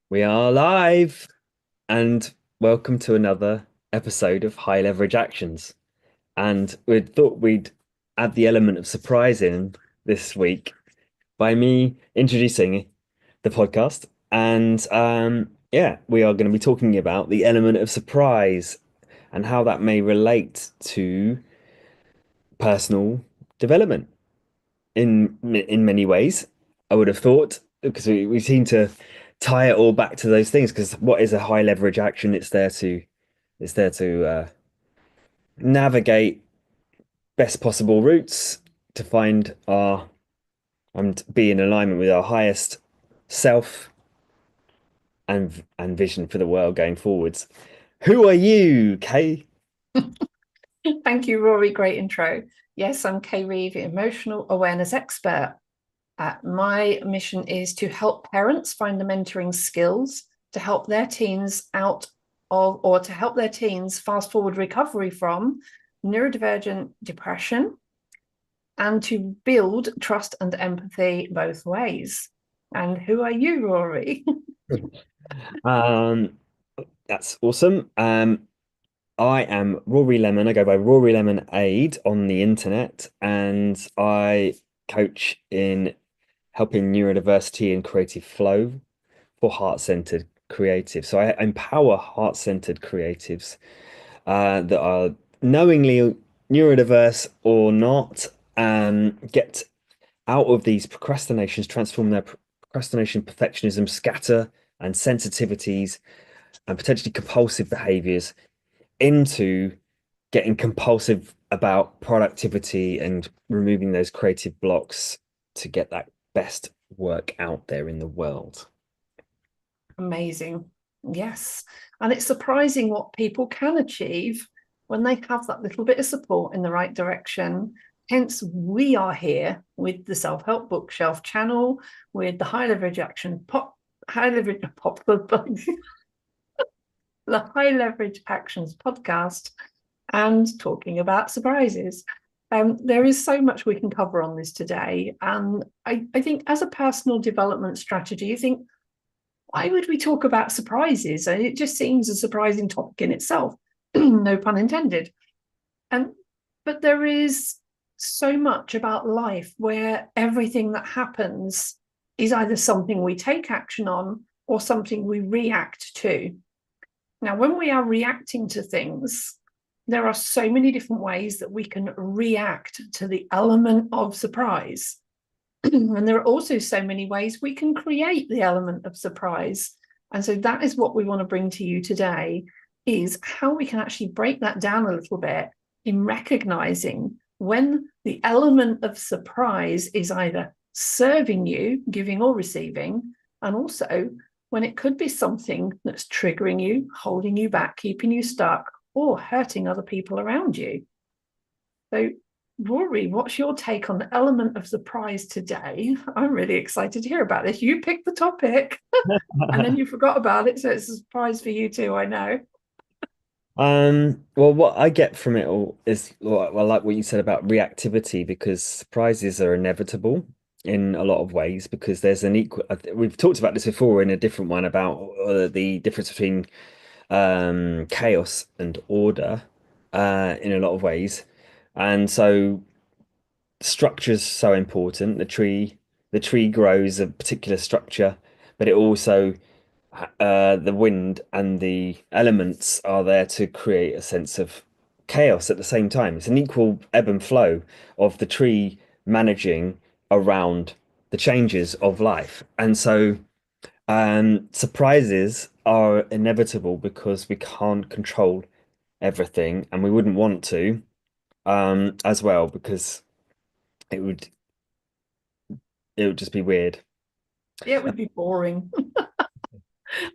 We are live and welcome to another episode of High Leverage Actions. And we thought we'd add the element of surprise in this week by me introducing the podcast. And yeah, we are going to be talking about the element of surprise and how that may relate to personal development in many ways. I would have thought because we seem to tie it all back to those things. Because what is a high leverage action? It's there to navigate best possible routes to find our and be in alignment with our highest self and vision for the world going forwards. Who are you, Kay? Thank you, Rory. Great intro. Yes, I'm Kay Reeve, emotional awareness expert. My mission is to help parents find the mentoring skills to help their teens out of, or to help their teens fast forward recovery from neurodivergent depression and to build trust and empathy both ways. And who are you, Rory? Um, that's awesome. I am Rory Lemon. I go by Rory Lemon Aid on the internet, and I coach in helping neurodiversity and creative flow for heart-centered creatives. So I empower heart-centered creatives that are knowingly neurodiverse or not, get out of these procrastinations, transform their procrastination, perfectionism, scatter, and sensitivities, and potentially compulsive behaviors into getting compulsive about productivity and removing those creative blocks to get that best work out there in the world. Amazing. Yes. And it's surprising what people can achieve when they have that little bit of support in the right direction. Hence, we are here with the Self Help Bookshelf channel, with the the High Leverage Actions podcast, and talking about surprises. There is so much we can cover on this today. And I think, as a personal development strategy, you think, why would we talk about surprises? And it just seems a surprising topic in itself, no pun intended. And but there is so much about life where everything that happens is either something we take action on or something we react to. Now, when we are reacting to things, there are so many different ways that we can react to the element of surprise. And there are also so many ways we can create the element of surprise. And so that is what we want to bring to you today, is how we can actually break that down a little bit in recognizing when the element of surprise is either serving you, giving or receiving, and also when it could be something that's triggering you, holding you back, keeping you stuck, or hurting other people around you. So, Rory, what's your take on the element of surprise today? I'm really excited to hear about this. You picked the topic and then you forgot about it, so it's a surprise for you too, I know. Well, what I get from it all is, well, I like what you said about reactivity because surprises are inevitable in a lot of ways because there's an equal, we've talked about this before in a different one about the difference between chaos and order in a lot of ways. And so structure is so important. The tree grows a particular structure, but it also the wind and the elements are there to create a sense of chaos at the same time. It's an equal ebb and flow of the tree managing around the changes of life. And so surprises are inevitable because we can't control everything and we wouldn't want to as well because it would it would just be weird. Yeah, it would be boring.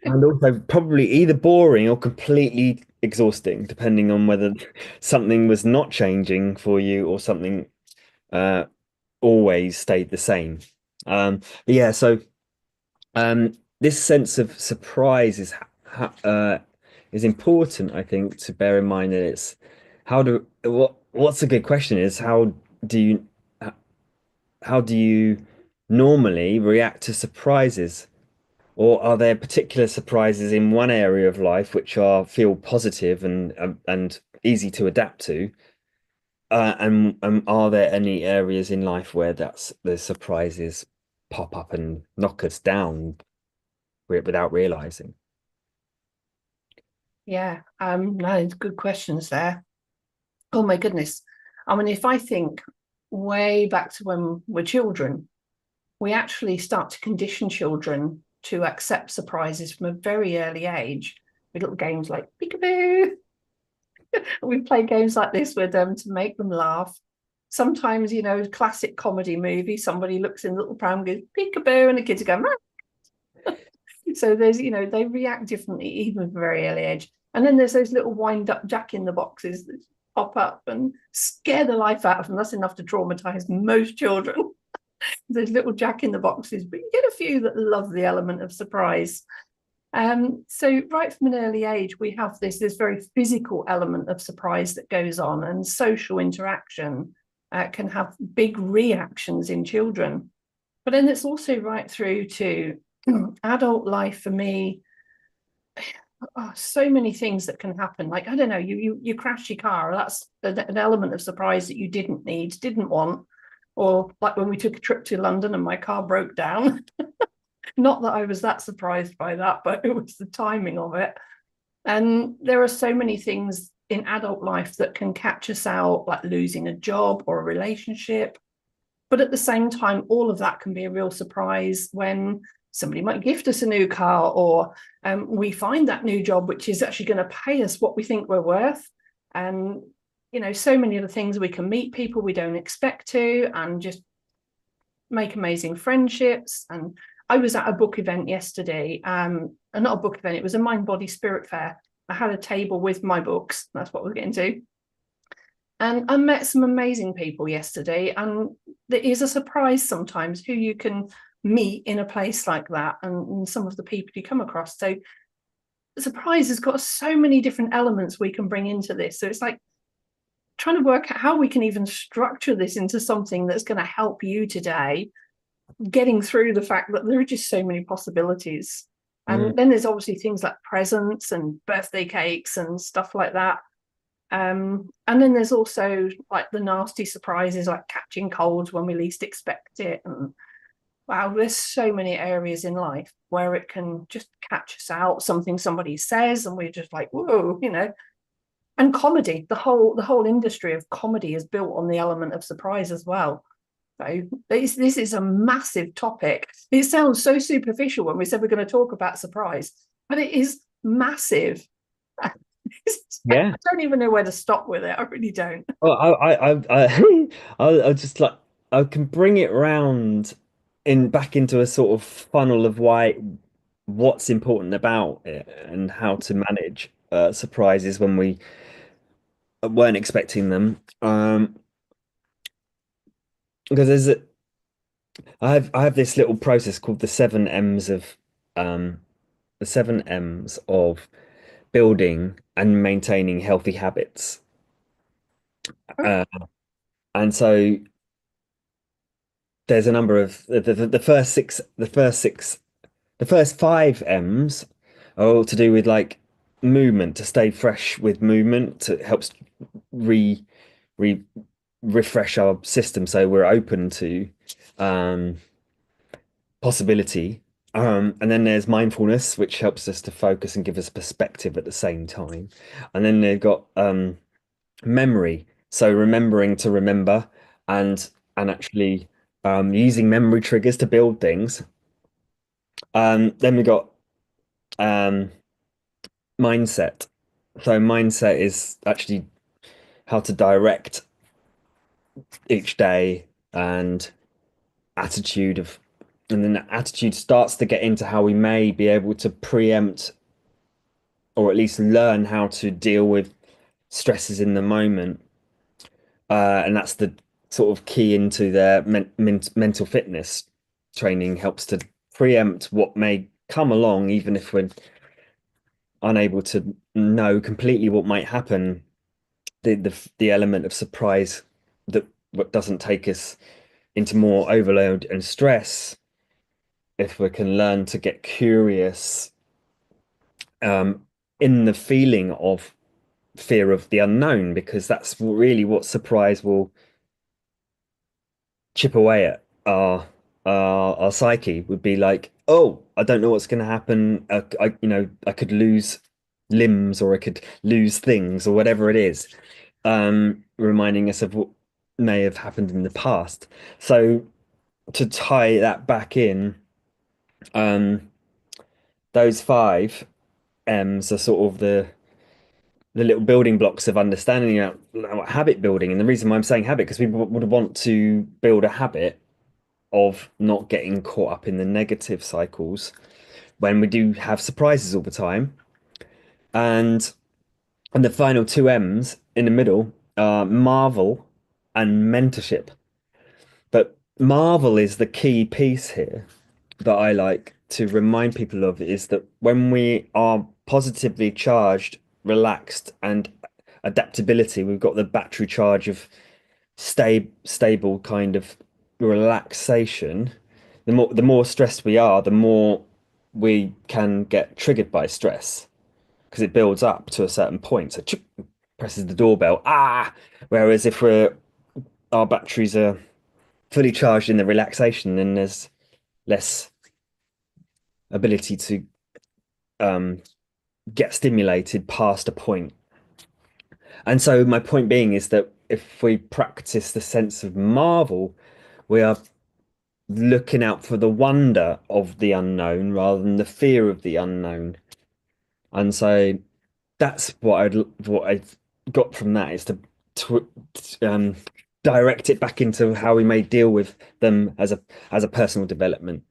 And also probably either boring or completely exhausting, depending on whether something was not changing for you or something uh, always stayed the same. But yeah, so this sense of surprise is important, I think, to bear in mind that it's what's a good question is do you how do you normally react to surprises? Or are there particular surprises in one area of life which are feel positive and easy to adapt to? And are there any areas in life where that's the surprises pop up and knock us down without realizing? Yeah, no, good questions there. Oh my goodness. I mean, if I think way back to when we're children, we actually start to condition children to accept surprises from a very early age with little games like peekaboo. We play games like this with them to make them laugh. Sometimes, classic comedy movie, somebody looks in the little pram, goes peekaboo, and the kids go, "Meow." So they react differently even from a very early age. And then there's those little wind up jack in the boxes that pop up and scare the life out of them. That's enough to traumatize most children. Those little jack in the boxes, but you get a few that love the element of surprise. So right from an early age, we have this very physical element of surprise that goes on, and social interaction can have big reactions in children. But then it's also right through to adult life for me. Oh, so many things that can happen. Like, I don't know, you crash your car. That's an element of surprise that you didn't need, didn't want. Or like when we took a trip to London and my car broke down. Not that I was that surprised by that, but it was the timing of it. And there are so many things in adult life that can catch us out, like losing a job or a relationship. But at the same time, all of that can be a real surprise when somebody might gift us a new car, or we find that new job, which is actually going to pay us what we think we're worth. And, so many of the things, we can meet people we don't expect to and just make amazing friendships. And I was at a book event yesterday, not a book event, it was a mind, body, spirit fair. I had a table with my books. That's what we're getting to. And I met some amazing people yesterday. And there is a surprise sometimes who you can meet in a place like that, and some of the people you come across. So surprise has got so many different elements we can bring into this. So it's like trying to work out how we can even structure this into something that's going to help you today, getting through the fact that there are just so many possibilities. Mm. And then there's obviously things like presents and birthday cakes and stuff like that. And then there's also like the nasty surprises, like catching colds when we least expect it. And wow, there's so many areas in life where it can just catch us out, something somebody says, and we're just like, whoa. And comedy, the whole industry of comedy is built on the element of surprise as well. So this is a massive topic. It sounds so superficial when we said we're going to talk about surprise, but it is massive. I Yeah. don't even know where to stop with it. I really don't. Well, I just like I can bring it round in back into a sort of funnel of what's important about it and how to manage surprises when we weren't expecting them. Because I have this little process called um the seven M's of building and maintaining healthy habits. Uh, and so there's a number of the first five M's are all to do with like movement, to stay fresh with movement, to helps re re refresh our system so we're open to um possibility. And then there's mindfulness, which helps us to focus and give us perspective at the same time. And then they've got memory, so remembering to remember and actually using memory triggers to build things. Then we got um, mindset. So mindset is actually how to direct each day and attitude of, and then the attitude starts to get into how we may be able to preempt or at least learn how to deal with stresses in the moment. And that's the sort of key into their mental fitness training helps to preempt what may come along, even if we're unable to know completely what might happen. The element of surprise that what doesn't take us into more overload and stress if we can learn to get curious um, in the feeling of fear of the unknown, because that's really what surprise will chip away at our psyche. Would be like, oh, I don't know what's going to happen. I could lose limbs, or I could lose things, or whatever it is, reminding us of what may have happened in the past. So to tie that back in, um, those five M's are sort of the little building blocks of understanding about habit building. And the reason why I'm saying habit, because we would want to build a habit of not getting caught up in the negative cycles when we do have surprises all the time. And the final two M's in the middle are marvel and mentorship. But marvel is the key piece here that I like to remind people of, is that when we are positively charged, relaxed, and adaptability, we've got the battery charge of stable kind of relaxation. The more stressed we are, the more we can get triggered by stress, because it builds up to a certain point. So presses the doorbell. Ah! Whereas if our batteries are fully charged in the relaxation, then there's less ability to um, get stimulated past a point. And so my point being is that if we practice the sense of marvel, we are looking out for the wonder of the unknown rather than the fear of the unknown. And so that's what I've got from that, is to direct it back into how we may deal with them as a personal development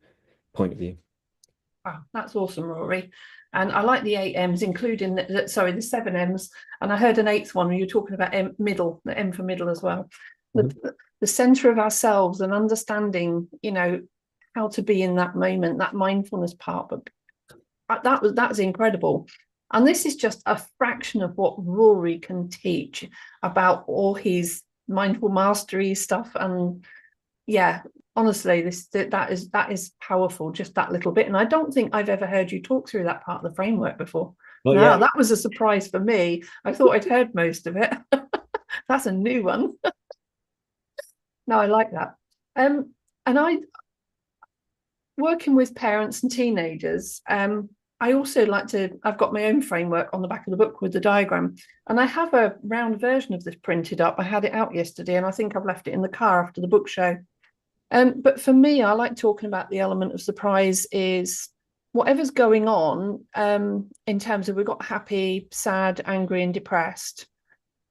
point of view. Wow, that's awesome, Rory. And I like the eight M's, including the seven M's. And I heard an eighth one when you were talking about middle, the M for middle as well. Mhm. The center of ourselves and understanding, how to be in that moment, that mindfulness part. But that's incredible. And this is just a fraction of what Rory can teach about all his mindful mastery stuff. And yeah, honestly, that is powerful, just that little bit. And I don't think I've ever heard you talk through that part of the framework before. Not Now, yet. that was a surprise for me. I thought I'd heard most of it. That's a new one. No, I like that. And I working with parents and teenagers, I also like to, I've got my own framework on the back of the book with the diagram. And I have a round version of this printed up. I had it out yesterday, and I think I've left it in the car after the book show. But for me, I like talking about the element of surprise is whatever's going on, in terms of we've got happy, sad, angry, and depressed.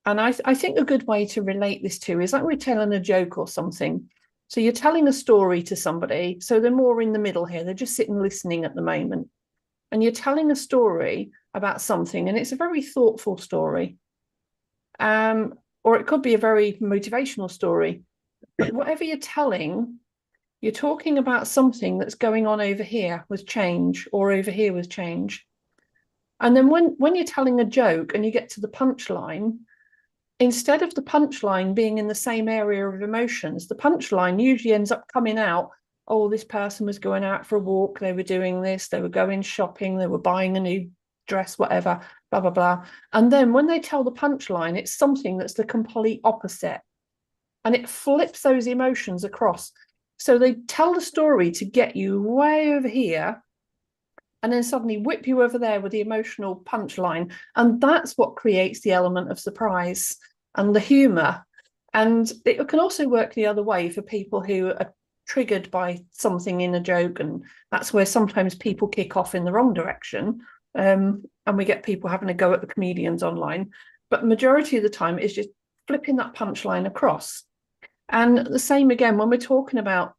And I think a good way to relate this to is like we're telling a joke or something. So you're telling a story to somebody. So they're more in the middle here. They're just sitting listening at the moment. And you're telling a story about something, and it's a very thoughtful story. Or it could be a very motivational story. But whatever you're telling, you're talking about something that's going on over here with change, or over here with change. And then when you're telling a joke and you get to the punchline, instead of the punchline being in the same area of emotions, the punchline usually ends up coming out, oh, this person was going out for a walk, they were doing this, they were going shopping, they were buying a new dress, whatever, blah, blah, blah. And then when they tell the punchline, it's something that's the complete opposite. And it flips those emotions across. So they tell the story to get you way over here, and then suddenly whip you over there with the emotional punchline. And that's what creates the element of surprise and the humor. And it can also work the other way for people who are triggered by something in a joke. And that's where sometimes people kick off in the wrong direction. And we get people having a go at the comedians online. But majority of the time, it's just flipping that punchline across. And the same again when we're talking about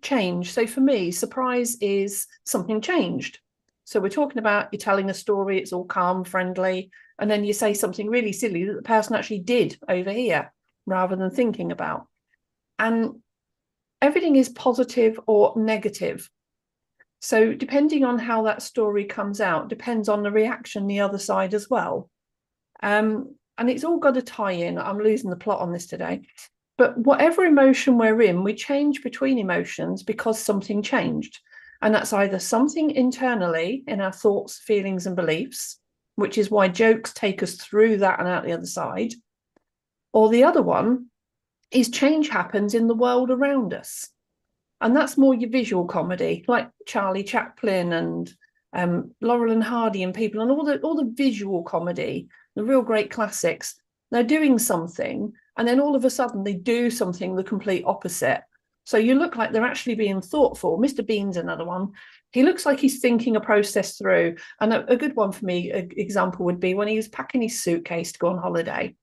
change. So for me, surprise is something changed. So we're talking about you're telling a story, it's all calm, friendly, and then you say something really silly that the person actually did over here rather than thinking about. And everything is positive or negative. So depending on how that story comes out, depends on the reaction the other side as well. And it's all got to tie in. I'm losing the plot on this today. But whatever emotion we're in, we change between emotions because something changed. And that's either something internally in our thoughts, feelings, and beliefs, which is why jokes take us through that and out the other side. Or the other one is change happens in the world around us. And that's more your visual comedy, like Charlie Chaplin and Laurel and Hardy and people, and all the visual comedy, the real great classics. They're doing something, and then all of a sudden they do something the complete opposite. So you look like they're actually being thoughtful. Mr. Bean's another one. He looks like he's thinking a process through. And a good one for me, an example would be when he was packing his suitcase to go on holiday.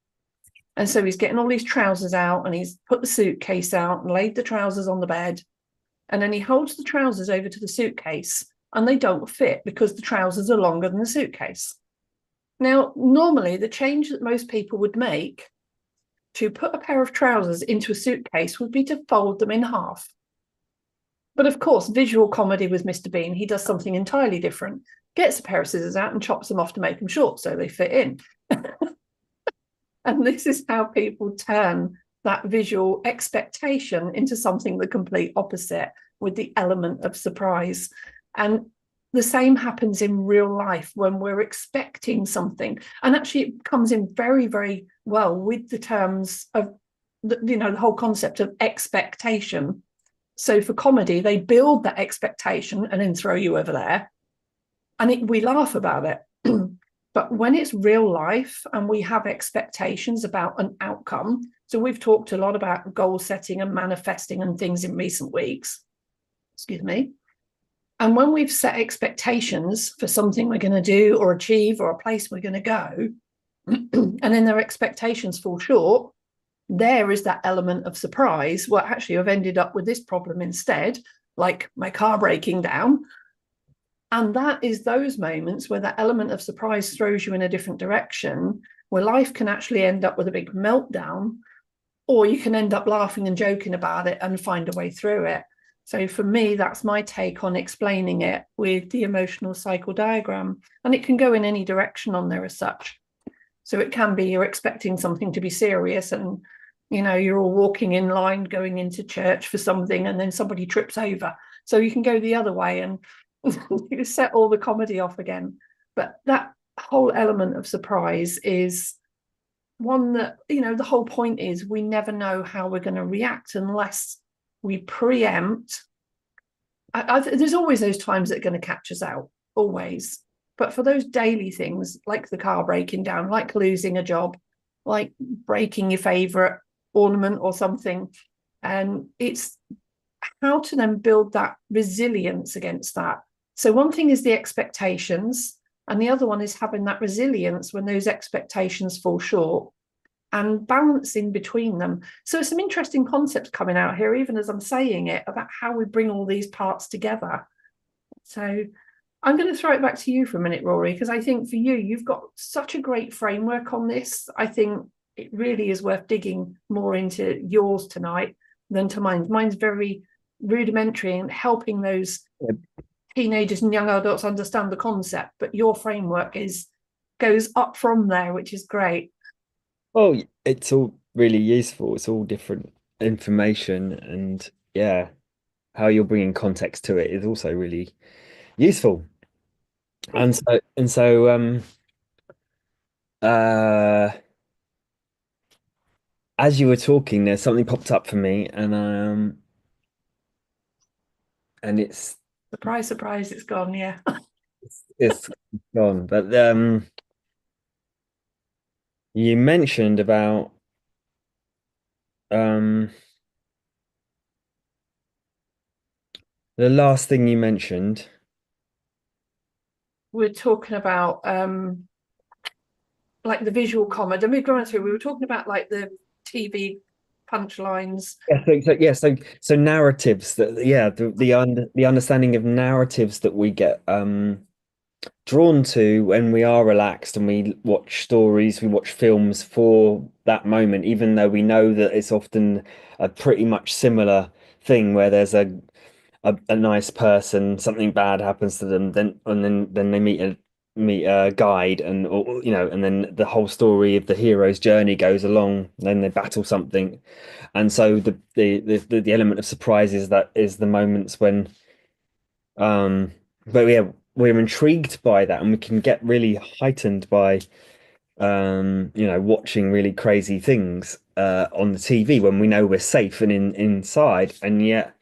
And so he's getting all these trousers out and he's put the suitcase out and laid the trousers on the bed. And then he holds the trousers over to the suitcase and they don't fit because the trousers are longer than the suitcase. Now, normally, the change that most people would make to put a pair of trousers into a suitcase would be to fold them in half. But of course, visual comedy with Mr. Bean, he does something entirely different, gets a pair of scissors out and chops them off to make them short so they fit in. And this is how people turn that visual expectation into something the complete opposite with the element of surprise. And the same happens in real life when we're expecting something. And actually, it comes in very, very well with the terms of, the whole concept of expectation. So for comedy, they build that expectation and then throw you over there. And we laugh about it. But when it's real life and we have expectations about an outcome, so we've talked a lot about goal setting and manifesting and things in recent weeks, excuse me. And when we've set expectations for something we're going to do or achieve or a place we're going to go, and then their expectations fall short, there is that element of surprise. Well, actually, I've ended up with this problem instead, like my car breaking down. And that is those moments where that element of surprise throws you in a different direction, where life can actually end up with a big meltdown, or you can end up laughing and joking about it and find a way through it. So for me, that's my take on explaining it with the emotional cycle diagram. And it can go in any direction on there as such. So it can be you're expecting something to be serious and, you're all walking in line going into church for something and then somebody trips over. So you can go the other way and you set all the comedy off again. But that whole element of surprise is one that, the whole point is we never know how we're going to react unless we preempt. There's always those times that are going to catch us out, always. But for those daily things, like the car breaking down, like losing a job, like breaking your favorite ornament or something, and it's how to then build that resilience against that. So one thing is the expectations, and the other one is having that resilience when those expectations fall short and balancing between them. So some interesting concepts coming out here, even as I'm saying it, about how we bring all these parts together. So I'm going to throw it back to you for a minute, Rory, because I think for you, you've got such a great framework on this. I think it really is worth digging more into yours tonight than to mine. Mine's very rudimentary and helping those teenagers and young adults understand the concept, but your framework goes up from there, which is great. Oh, it's all really useful. It's all different information, and yeah, how you're bringing context to it is also really useful. And so, uh, as you were talking, there's something popped up for me, and Surprise, surprise, it's gone. Yeah. it's gone. But you mentioned about um the last thing you mentioned. We're talking about like the visual comedy. And we've gone through, we were talking about like the TV punchlines. So narratives that the understanding of narratives that we get drawn to when we are relaxed and we watch stories, we watch films for that moment, even though we know that it's often a pretty much similar thing where there's a nice person, something bad happens to them, then they meet meet a guide, and or, and then the whole story of the hero's journey goes along. Then they battle something, and so the element of surprise is the moments when but yeah, we're intrigued by that, and we can get really heightened by watching really crazy things on the TV when we know we're safe and inside, and yet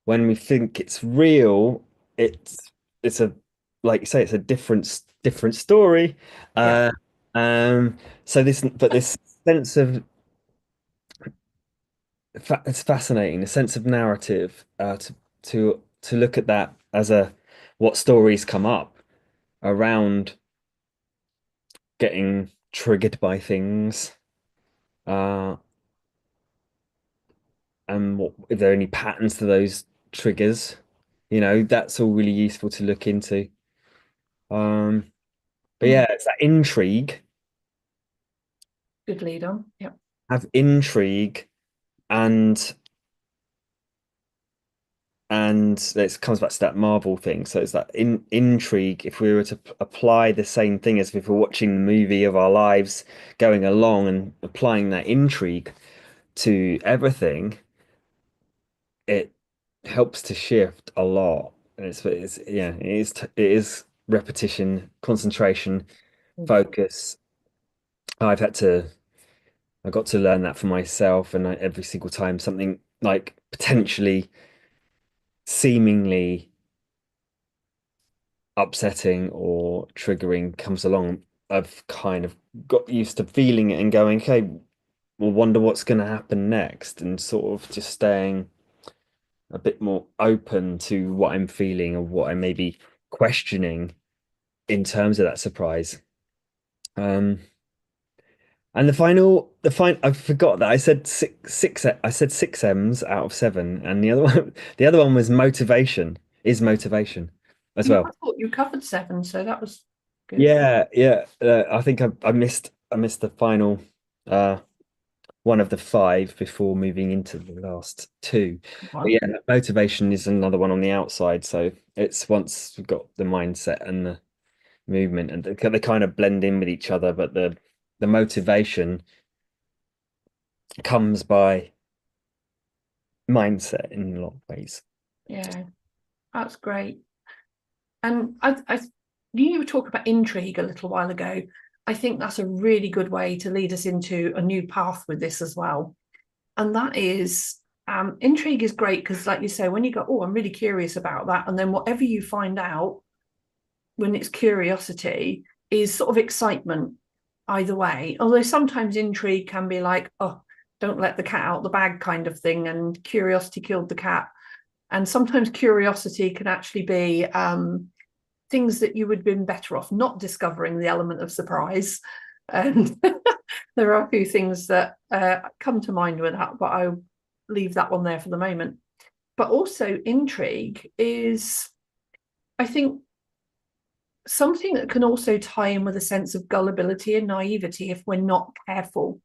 when we think it's real, it's a like you say, it's a different story. Yeah, Uh, so this sense of it's fascinating, the sense of narrative, to look at that as a what stories come up around getting triggered by things, uh, and what if there are any patterns to those triggers. That's all really useful to look into. Um, but mm, yeah, it's that intrigue, good lead on. Yeah, have intrigue, and it comes back to that Marvel thing. So it's that intrigue. If we were to apply the same thing as if we're watching the movie of our lives, going along and applying that intrigue to everything, it helps to shift a lot. And it's yeah, it is repetition, concentration, mm, focus. I've had to I got to learn that for myself, and every single time something like potentially seemingly upsetting or triggering comes along, I've kind of got used to feeling it and going, okay, we'll wonder what's going to happen next, and sort of just staying a bit more open to what I'm feeling or what I may be questioning in terms of that surprise. Um, and I forgot that I said I said six M's out of seven, and the other one was motivation, is motivation as yeah. well. I thought you covered seven, so that was good. Yeah, yeah. I think I missed the final uh one of the five before moving into the last two. But One. yeah, motivation is another one on the outside. So it's once we've got the mindset and the movement, and they kind of blend in with each other, but the motivation comes by mindset in a lot of ways. Yeah, that's great. And you talk about intrigue a little while ago. I think that's a really good way to lead us into a new path with this as well. And that is intrigue is great because, like you say, when you go, oh, I'm really curious about that, and then whatever you find out when it's curiosity is sort of excitement either way. Although sometimes intrigue can be like, oh, don't let the cat out the bag kind of thing, and curiosity killed the cat. And sometimes curiosity can actually be things that you would have been better off not discovering the element of surprise. And there are a few things that come to mind with that, but I'll leave that one there for the moment. But also, intrigue is, I think, something that can also tie in with a sense of gullibility and naivety if we're not careful.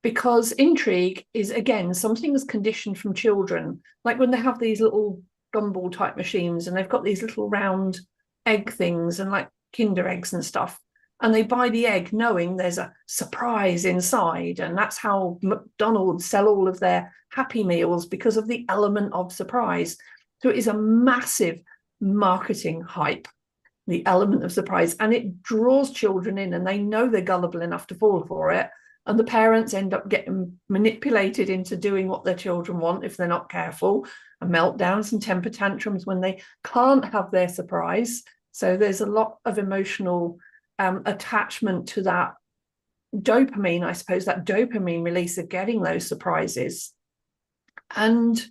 Because intrigue is, again, something that's conditioned from children, like when they have these little gumball type machines and they've got these little round egg things and like Kinder eggs and stuff. And they buy the egg knowing there's a surprise inside. And that's how McDonald's sell all of their Happy Meals, because of the element of surprise. So it is a massive marketing hype, the element of surprise, and it draws children in, and they know they're gullible enough to fall for it. And the parents end up getting manipulated into doing what their children want if they're not careful, and meltdowns and temper tantrums when they can't have their surprise. So there's a lot of emotional attachment to that dopamine, I suppose, that dopamine release of getting those surprises. And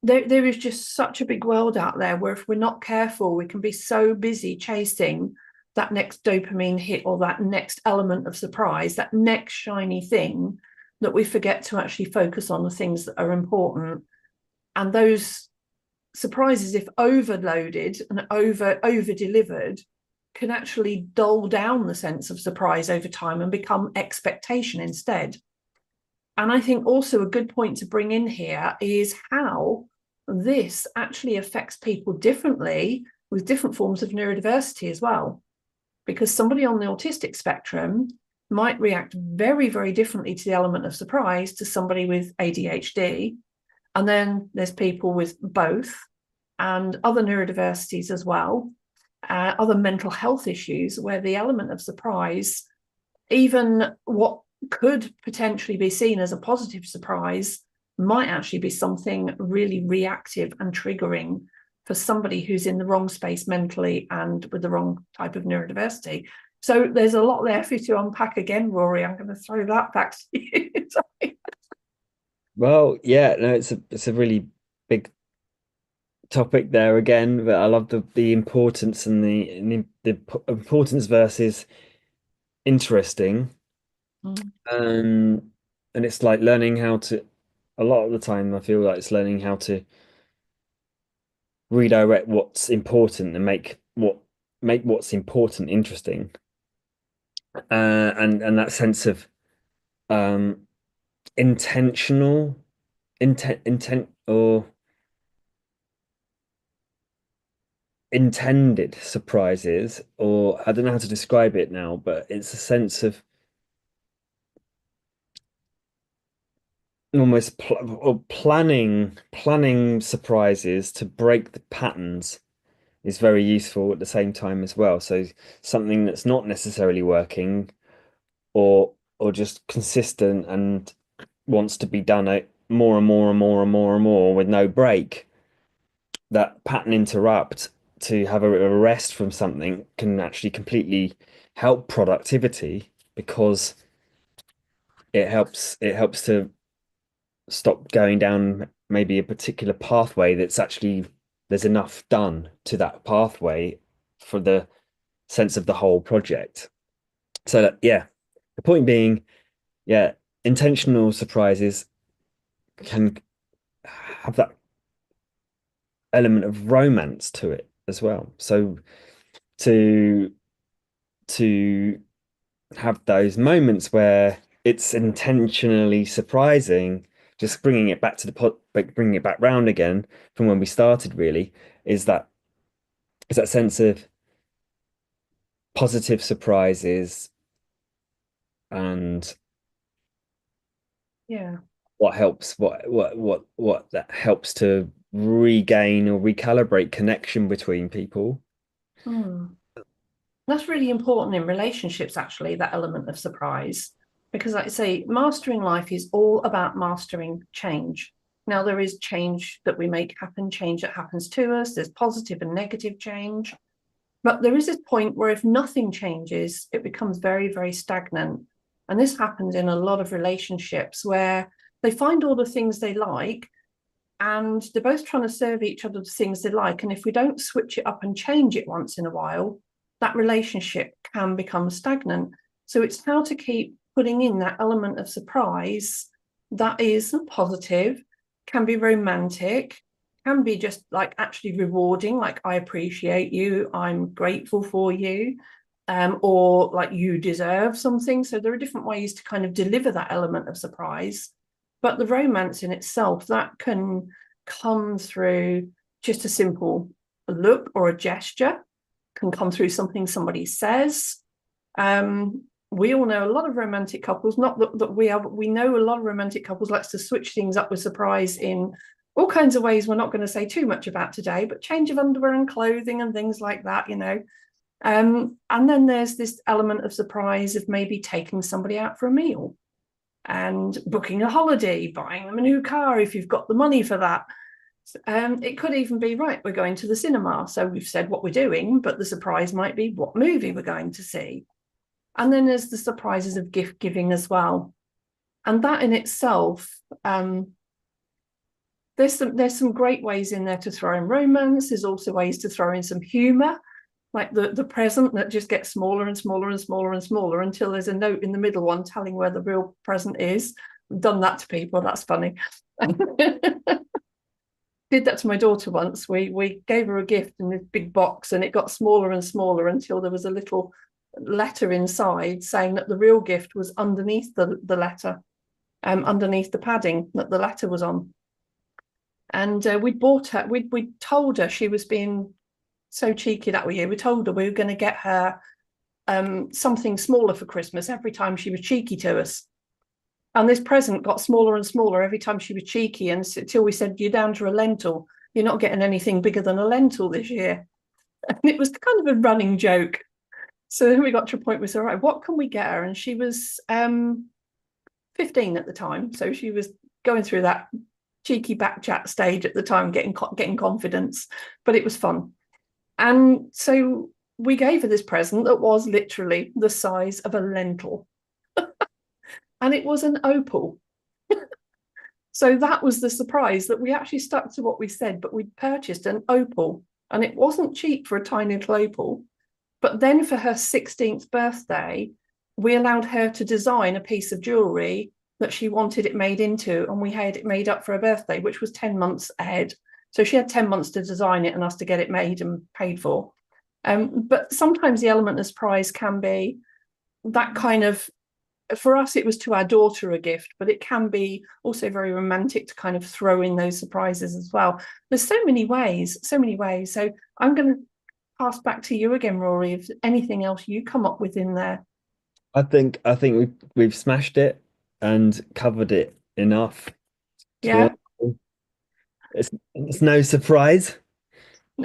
there is just such a big world out there where if we're not careful, we can be so busy chasing that next dopamine hit or that next element of surprise, that next shiny thing, that we forget to actually focus on the things that are important. And those surprises, if overloaded and over delivered, can actually dull down the sense of surprise over time and become expectation instead. And I think also a good point to bring in here is how this actually affects people differently with different forms of neurodiversity as well, because somebody on the autistic spectrum might react very, very differently to the element of surprise to somebody with ADHD. And then there's people with both and other neurodiversities as well, other mental health issues where the element of surprise, even what could potentially be seen as a positive surprise, might actually be something really reactive and triggering for somebody who's in the wrong space mentally and with the wrong type of neurodiversity. So there's a lot there for you to unpack again, Rory. I'm going to throw that back to you. Well, yeah, no, it's a really big topic there again, but I love the importance and the importance versus interesting. Mm. Um, and it's like learning how to, a lot of the time, I feel like it's learning how to redirect what's important and make what's important interesting. And that sense of um intentional intent or intended surprises, or I don't know how to describe it now, but it's a sense of almost or planning surprises to break the patterns is very useful at the same time as well. So something that's not necessarily working or just consistent and wants to be done more and more and more and more and more with no break, that pattern interrupt to have a rest from something can actually completely help productivity because it helps to stop going down maybe a particular pathway that's actually there's enough done to that pathway for the sense of the whole project. So that, yeah, the point being, yeah, intentional surprises can have that element of romance to it as well. So to to have those moments where it's intentionally surprising, just bringing it back to the pot, like bringing it back round again from when we started, really, is that sense of positive surprises and Yeah. what that helps to regain or recalibrate connection between people. Mm. That's really important in relationships, actually, that element of surprise. Because, like I say, mastering life is all about mastering change. Now, there is change that we make happen, change that happens to us, there's positive and negative change. But there is this point where if nothing changes, it becomes very, very stagnant. And this happens in a lot of relationships where they find all the things they like and they're both trying to serve each other the things they like. And if we don't switch it up and change it once in a while, that relationship can become stagnant. So it's how to keep putting in that element of surprise that is positive, can be romantic, can be just like actually rewarding, like I appreciate you, I'm grateful for you, or like you deserve something. So there are different ways to kind of deliver that element of surprise. But the romance in itself, that can come through just a simple look or a gesture, can come through something somebody says. We all know a lot of romantic couples, not that we are, but we know a lot of romantic couples likes to switch things up with surprise in all kinds of ways we're not going to say too much about today, but change of underwear and clothing and things like that, you know. And then there's this element of surprise of maybe taking somebody out for a meal and booking a holiday, buying them a new car if you've got the money for that. It could even be, right, we're going to the cinema. So we've said what we're doing, but the surprise might be what movie we're going to see. And then there's the surprises of gift giving as well. And that in itself, there's some great ways in there to throw in romance. There's also ways to throw in some humor, like the present that just gets smaller and smaller and smaller and smaller until there's a note in the middle one telling where the real present is. I've done that to people. That's funny. Did that to my daughter once. We gave her a gift in this big box, and it got smaller and smaller until there was a little letter inside saying that the real gift was underneath the letter, underneath the padding that the letter was on. And we'd bought her, we told her she was being so cheeky that year. We told her we were going to get her something smaller for Christmas every time she was cheeky to us. And this present got smaller and smaller every time she was cheeky, and until we said, "You're down to a lentil. You're not getting anything bigger than a lentil this year." And it was kind of a running joke. So then we got to a point where we said, "All right, what can we get her?" And she was 15 at the time. So she was going through that cheeky back chat stage at the time, getting confidence, but it was fun. And so we gave her this present that was literally the size of a lentil. And it was an opal. So that was the surprise, that we actually stuck to what we said, but we purchased an opal, and it wasn't cheap for a tiny little opal. But then for her 16th birthday, we allowed her to design a piece of jewelry that she wanted it made into, and we had it made up for her birthday, which was 10 months ahead. So she had 10 months to design it and us to get it made and paid for. But sometimes the element of surprise can be that kind of, for us, it was to our daughter a gift, but it can be also very romantic to kind of throw in those surprises as well. There's so many ways, so many ways. So I'm going to pass back to you again, Rory, if anything else you come up with in there. I think we've smashed it and covered it enough. To be Yeah. honest, it's no surprise.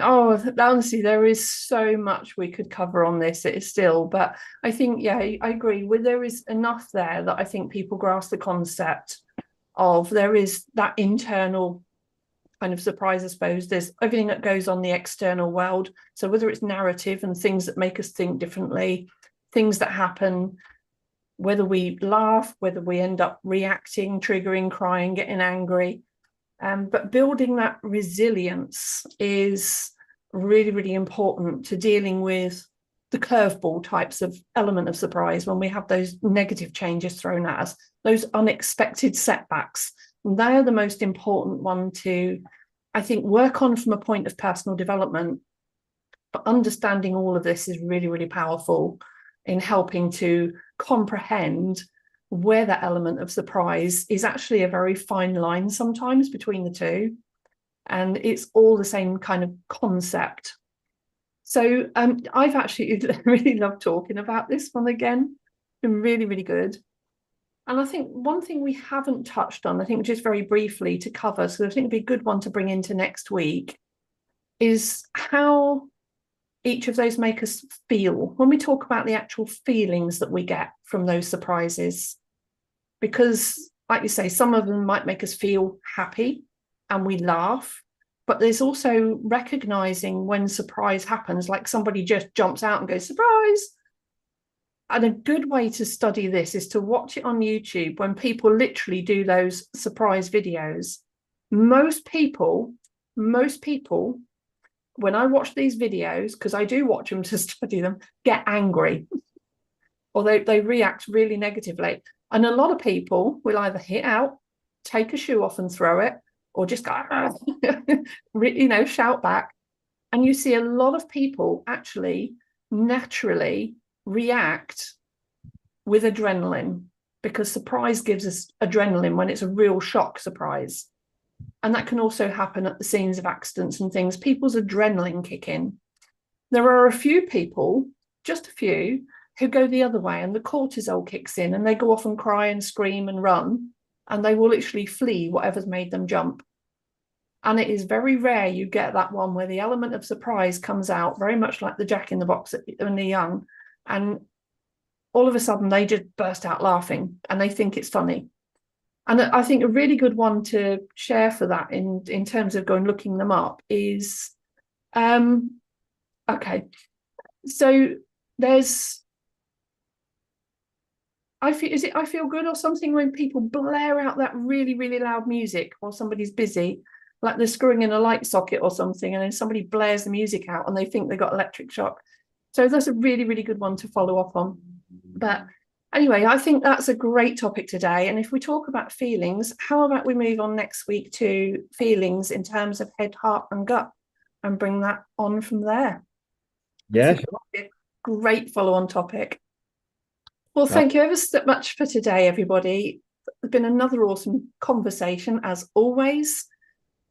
Oh, honestly, there is so much we could cover on this. It is still, but I think, yeah, I agree. There is enough there that I think people grasp the concept of, there is that internal kind of surprise, I suppose. There's everything that goes on the external world. So whether it's narrative and things that make us think differently, things that happen, whether we laugh, whether we end up reacting, triggering, crying, getting angry. But building that resilience is really, really important to dealing with the curveball types of element of surprise, when we have those negative changes thrown at us, those unexpected setbacks. They are the most important one to, I think, work on from a point of personal development. But understanding all of this is really, really powerful in helping to comprehend where that element of surprise is actually a very fine line sometimes between the two. And it's all the same kind of concept. So I've actually really loved talking about this one again. It's been really, really good. And I think one thing we haven't touched on, I think just very briefly to cover, so I think it'd be a good one to bring into next week, is how each of those make us feel when we talk about the actual feelings that we get from those surprises. Because, like you say, some of them might make us feel happy and we laugh, but there's also recognizing when surprise happens, like somebody just jumps out and goes, "Surprise." And a good way to study this is to watch it on YouTube when people literally do those surprise videos. Most people, when I watch these videos, because I do watch them to study them, get angry, or they react really negatively. And a lot of people will either hit out, take a shoe off and throw it, or just go, shout back. And you see a lot of people actually naturally react with adrenaline, because surprise gives us adrenaline when it's a real shock surprise. And that can also happen at the scenes of accidents and things. People's adrenaline kick in. There are a few people, just a few, who go the other way, and the cortisol kicks in and they go off and cry and scream and run, and they will literally flee whatever's made them jump. And it is very rare you get that one where the element of surprise comes out, very much like the Jack in the Box when they're young, and all of a sudden they just burst out laughing and they think it's funny. And I think a really good one to share for that in terms of going looking them up is, okay, so there's, I feel good or something, when people blare out that really, really loud music while somebody's busy, like they're screwing in a light socket or something, and then somebody blares the music out and they think they got electric shock. So that's a really, really good one to follow up on. But anyway, I think that's a great topic today. And if we talk about feelings, how about we move on next week to feelings in terms of head, heart, and gut, and bring that on from there? I Yeah, think it might be a great follow-on topic. Well, sure. thank you ever so much for today, everybody. It's been another awesome conversation, as always,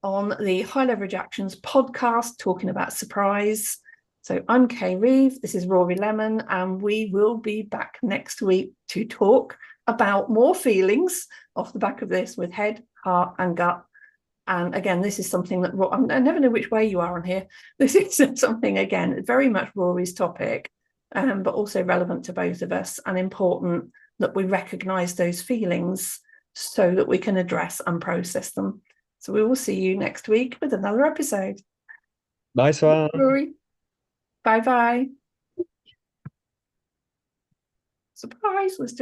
on the High Leverage Actions podcast, talking about surprise. So I'm Kay Reeve, this is Rory Lemon, and we will be back next week to talk about more feelings off the back of this with head, heart, and gut. And again, this is something that I never know which way you are on here. This is something, again, very much Rory's topic, but also relevant to both of us, and important that we recognize those feelings so that we can address and process them. So we will see you next week with another episode. Nice one. Rory, bye bye. Surprise, we're still